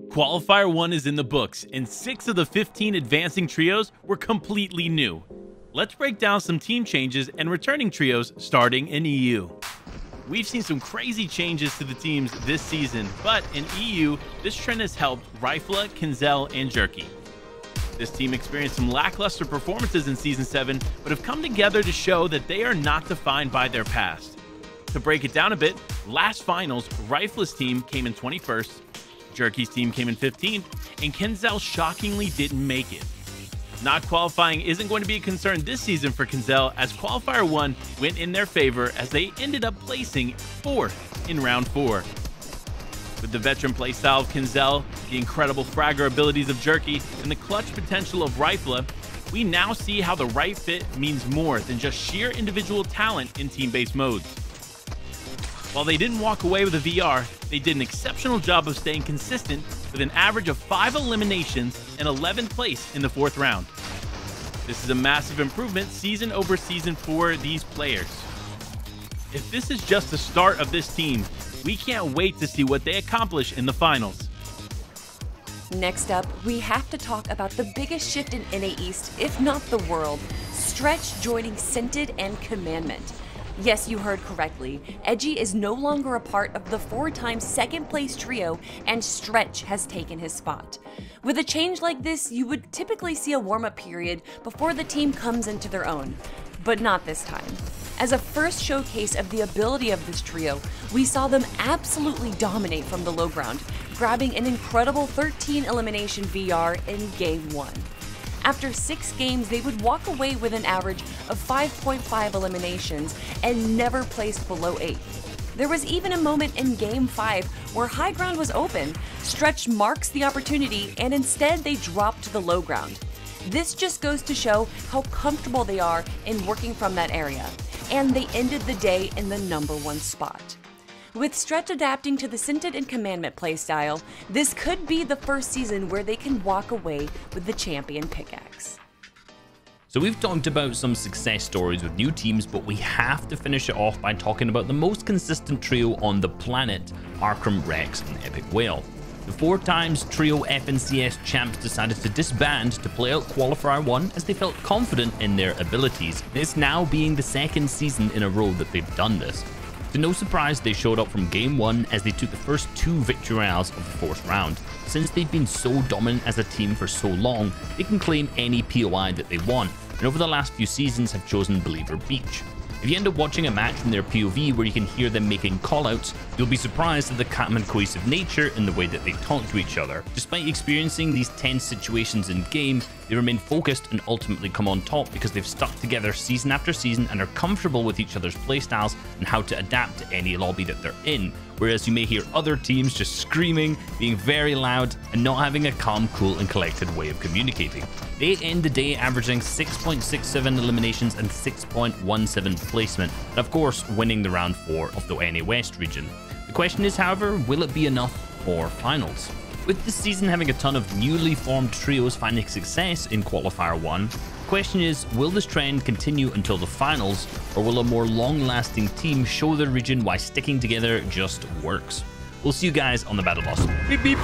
Qualifier 1 is in the books, and 6 of the 15 advancing trios were completely new. Let's break down some team changes and returning trios starting in EU. We've seen some crazy changes to the teams this season, but in EU, this trend has helped Rifla, Kinzel, and Jerky. This team experienced some lackluster performances in Season 7, but have come together to show that they are not defined by their past. To break it down a bit, last finals, Rifla's team came in 21st, Jerky's team came in 15th, and Kinzel shockingly didn't make it. Not qualifying isn't going to be a concern this season for Kinzel, as Qualifier 1 went in their favor as they ended up placing 4th in round 4. With the veteran playstyle of Kinzel, the incredible fragger abilities of Jerky, and the clutch potential of Rifla, we now see how the right fit means more than just sheer individual talent in team-based modes. While they didn't walk away with a VR, they did an exceptional job of staying consistent with an average of 5 eliminations and 11th place in the 4th round. This is a massive improvement season over season for these players. If this is just the start of this team, we can't wait to see what they accomplish in the finals. Next up, we have to talk about the biggest shift in NA East, if not the world, Stretch joining Scented and Commandment. Yes, you heard correctly. Edgy is no longer a part of the 4-time second place trio, and Stretch has taken his spot. With a change like this, you would typically see a warm-up period before the team comes into their own, but not this time. As a first showcase of the ability of this trio, we saw them absolutely dominate from the low ground, grabbing an incredible 13 elimination VR in Game 1. After 6 games, they would walk away with an average of 5.5 eliminations and never placed below 8th. There was even a moment in Game 5 where high ground was open, Stretch marks the opportunity, and instead they dropped to the low ground. This just goes to show how comfortable they are in working from that area, and they ended the day in the #1 spot. With Stretch adapting to the Scented and Commandment playstyle, this could be the first season where they can walk away with the champion pickaxe. So we've talked about some success stories with new teams, but we have to finish it off by talking about the most consistent trio on the planet, Arkham, Rex, and Epic Whale. The 4 times trio FNCS champs decided to disband to play out Qualifier 1 as they felt confident in their abilities. It's now being the 2nd season in a row that they've done this. To no surprise, they showed up from Game 1 as they took the first 2 victory royales of the 4th round. Since they've been so dominant as a team for so long, they can claim any POI that they want, and over the last few seasons have chosen Believer Beach. If you end up watching a match from their POV where you can hear them making callouts, you'll be surprised at the calm and cohesive nature in the way that they talk to each other. Despite experiencing these tense situations in game, they remain focused and ultimately come on top because they've stuck together season after season and are comfortable with each other's playstyles and how to adapt to any lobby that they're in. Whereas you may hear other teams just screaming, being very loud, and not having a calm, cool, and collected way of communicating. They end the day averaging 6.67 eliminations and 6.17 placement, and of course winning the round 4 of the NA West region. The question is, however, will it be enough for finals? With this season having a ton of newly formed trios finding success in Qualifier 1, the question is, will this trend continue until the finals, or will a more long-lasting team show the region why sticking together just works? We'll see you guys on the Battle Bus. Beep beep!